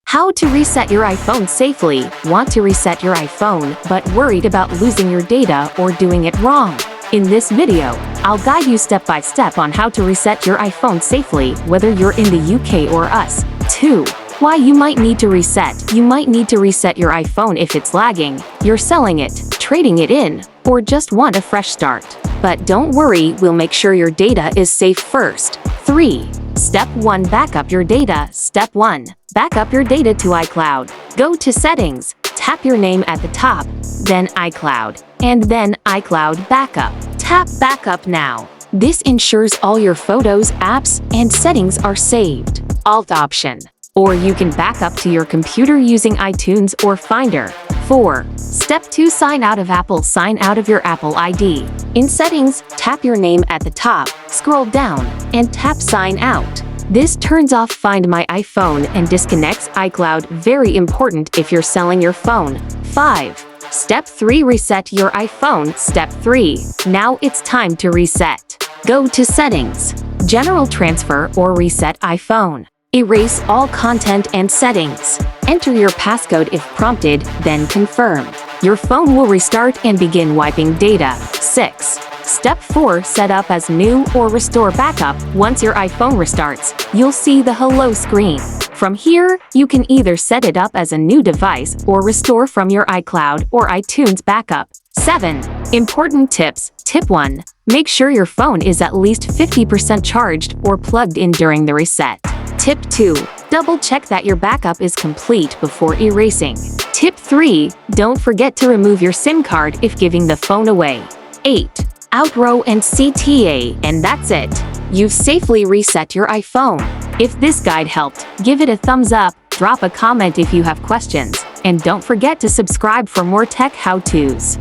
How to reset your iPhone safely. Want to reset your iPhone, but worried about losing your data or doing it wrong? In this video, I'll guide you step by step on how to reset your iPhone safely, whether you're in the UK or US. 2. Why you might need to reset. You might need to reset your iPhone if it's lagging, you're selling it, trading it in, or just want a fresh start. But don't worry, we'll make sure your data is safe first. 3. Step 1. Backup your data. Step 1. Backup your data to iCloud. Go to Settings, tap your name at the top, then iCloud, and then iCloud Backup. Tap Backup now. This ensures all your photos, apps, and settings are saved. Alt option. Or you can back up to your computer using iTunes or Finder. 4. Step 2. Sign out of Apple. Sign out of your Apple ID. In Settings, tap your name at the top, scroll down, and tap Sign Out. This turns off Find My iPhone and disconnects iCloud. Very important if you're selling your phone. 5. Step 3. Reset your iPhone. Step 3. Now it's time to reset. Go to Settings, General Transfer or Reset iPhone. Erase all content and settings. Enter your passcode if prompted, then confirm. Your phone will restart and begin wiping data. 6. Step 4. Set up as new or restore backup. Once your iPhone restarts, you'll see the hello screen. From here, you can either set it up as a new device or restore from your iCloud or iTunes backup. 7. Important tips. Tip 1. Make sure your phone is at least 50% charged or plugged in during the reset. Tip 2. Double-check that your backup is complete before erasing. Tip 3. Don't forget to remove your SIM card if giving the phone away. 8. Outrow and CTA, and that's it. You've safely reset your iPhone. If this guide helped, give it a thumbs up, drop a comment if you have questions, and don't forget to subscribe for more tech how-tos.